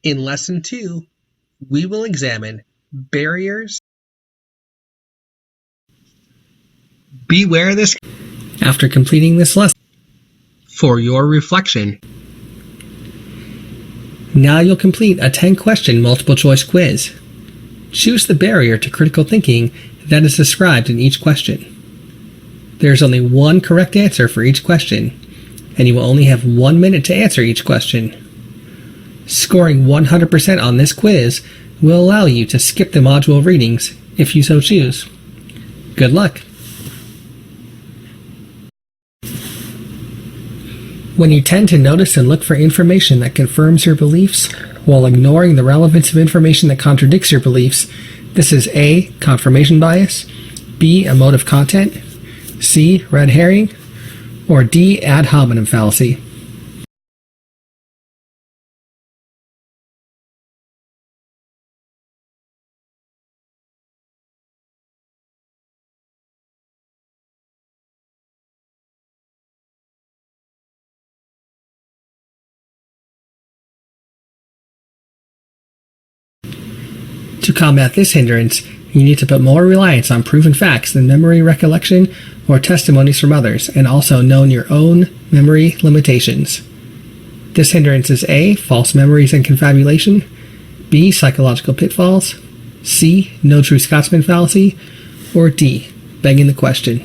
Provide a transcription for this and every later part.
In Lesson 2, we will examine barriers. Beware this after completing this lesson for your reflection. Now you'll complete a 10-question multiple-choice quiz. Choose the barrier to critical thinking that is described in each question. There is only one correct answer for each question, and you will only have 1 minute to answer each question. Scoring 100% on this quiz will allow you to skip the module readings if you so choose. Good luck! When you tend to notice and look for information that confirms your beliefs while ignoring the relevance of information that contradicts your beliefs, this is A. confirmation bias, B. emotive content, C. red herring, or D. ad hominem fallacy. To combat this hindrance, you need to put more reliance on proven facts than memory recollection or testimonies from others, and also known your own memory limitations. This hindrance is A. false memories and confabulation, B. psychological pitfalls, C. no true Scotsman fallacy, or D. begging the question.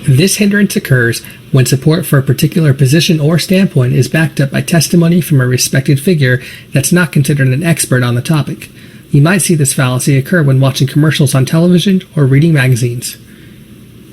This hindrance occurs when support for a particular position or standpoint is backed up by testimony from a respected figure that's not considered an expert on the topic. You might see this fallacy occur when watching commercials on television or reading magazines.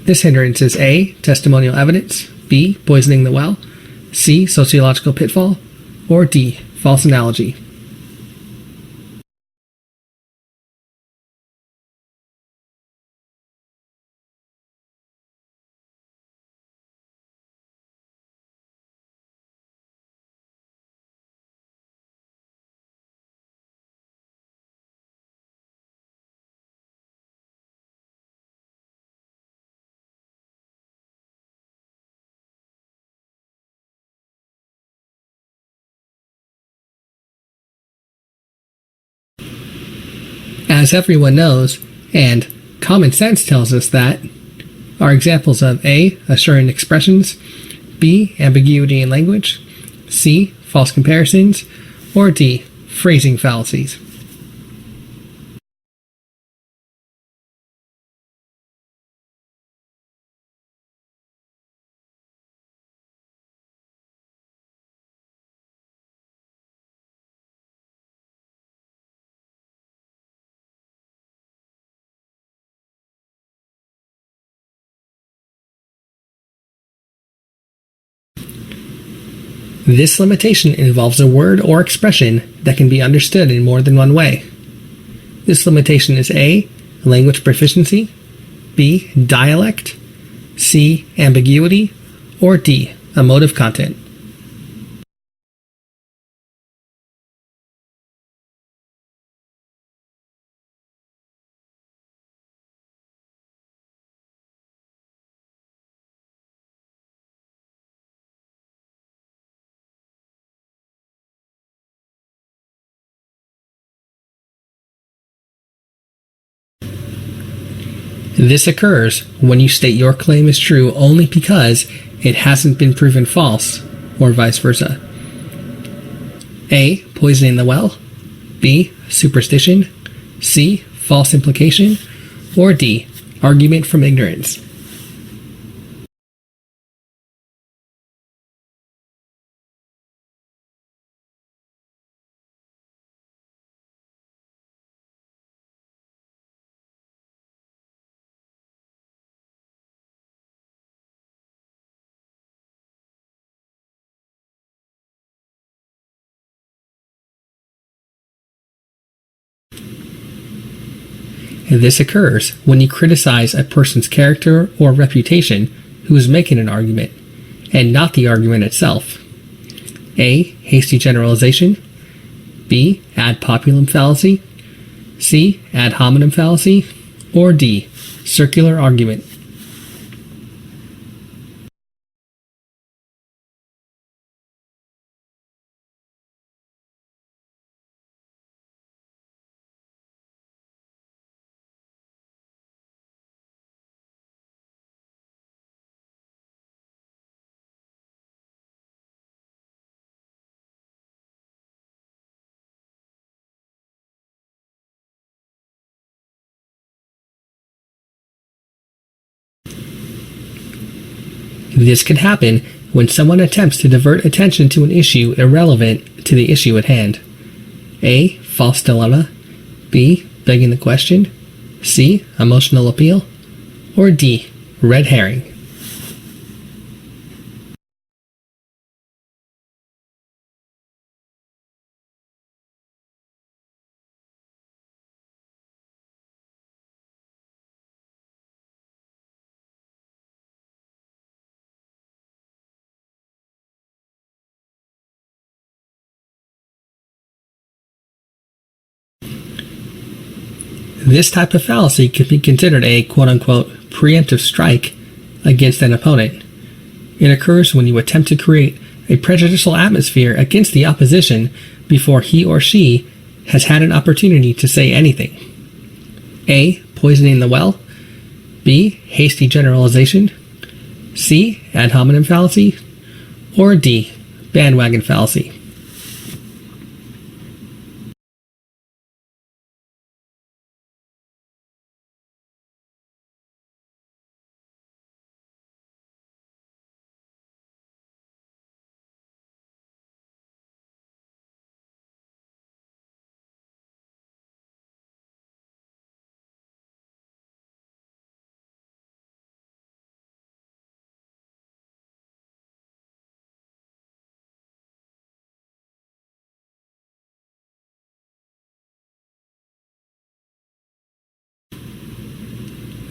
This hindrance is A. testimonial evidence, B. poisoning the well, C. sociological pitfall, or D. false analogy. As everyone knows, and common sense tells us that, are examples of A. assuring expressions, B. ambiguity in language, C. false comparisons, or D. phrasing fallacies. This limitation involves a word or expression that can be understood in more than one way. This limitation is A. language proficiency, B. dialect, C. ambiguity, or D. emotive content. This occurs when you state your claim is true only because it hasn't been proven false, or vice versa. A. poisoning the well, B. superstition, C. false implication, or D. argument from ignorance. This occurs when you criticize a person's character or reputation who is making an argument, and not the argument itself. A. Hasty generalization. B. Ad populum fallacy. C. Ad hominem fallacy. Or D. Circular argument. This can happen when someone attempts to divert attention to an issue irrelevant to the issue at hand. A. False dilemma. B. Begging the question. C. Emotional appeal. Or D. Red herring. This type of fallacy can be considered a quote-unquote preemptive strike against an opponent. It occurs when you attempt to create a prejudicial atmosphere against the opposition before he or she has had an opportunity to say anything. A. Poisoning the well. B. Hasty generalization. C. Ad hominem fallacy. Or D. Bandwagon fallacy.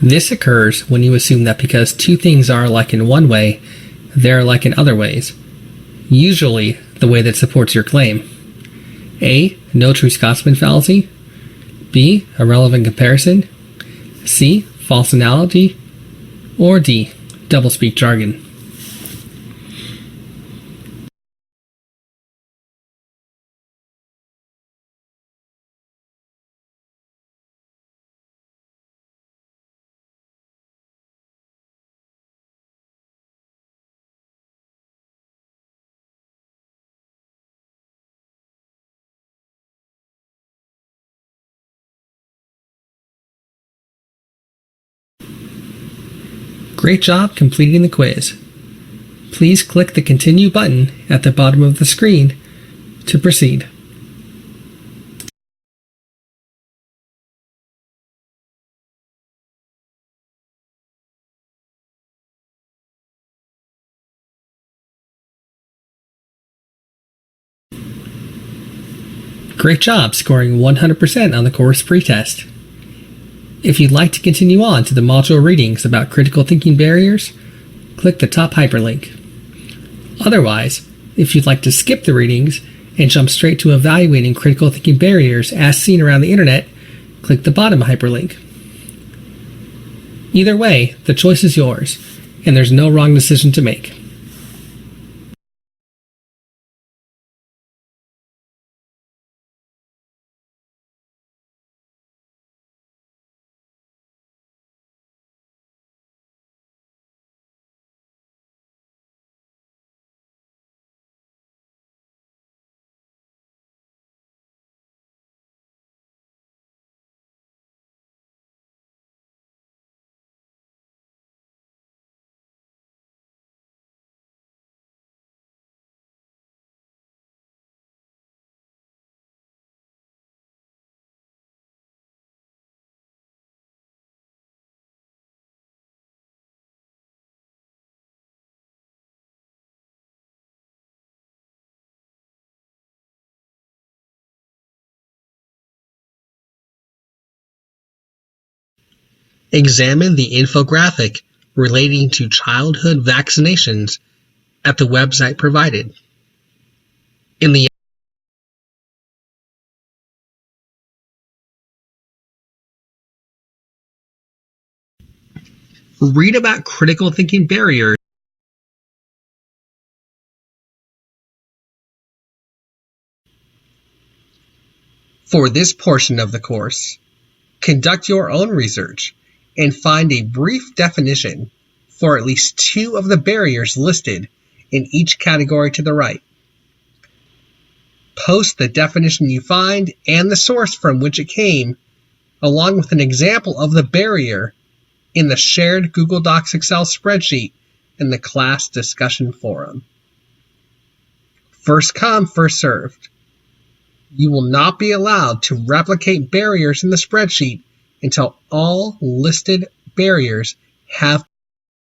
This occurs when you assume that because two things are alike in one way, they're alike in other ways, usually the way that supports your claim. A. No true Scotsman fallacy. B. Irrelevant comparison. C. False analogy. Or D. Doublespeak jargon. Great job completing the quiz. Please click the Continue button at the bottom of the screen to proceed. Great job scoring 100% on the course pretest. If you'd like to continue on to the module readings about critical thinking barriers, click the top hyperlink. Otherwise, if you'd like to skip the readings and jump straight to evaluating critical thinking barriers as seen around the internet, click the bottom hyperlink. Either way, the choice is yours, and there's no wrong decision to make. Examine the infographic relating to childhood vaccinations at the website provided. In the Read about critical thinking barriers. For this portion of the course, conduct your own research and find a brief definition for at least 2 of the barriers listed in each category to the right. Post the definition you find and the source from which it came, along with an example of the barrier, in the shared Google Docs Excel spreadsheet in the class discussion forum. First come, first served. You will not be allowed to replicate barriers in the spreadsheet until all listed barriers have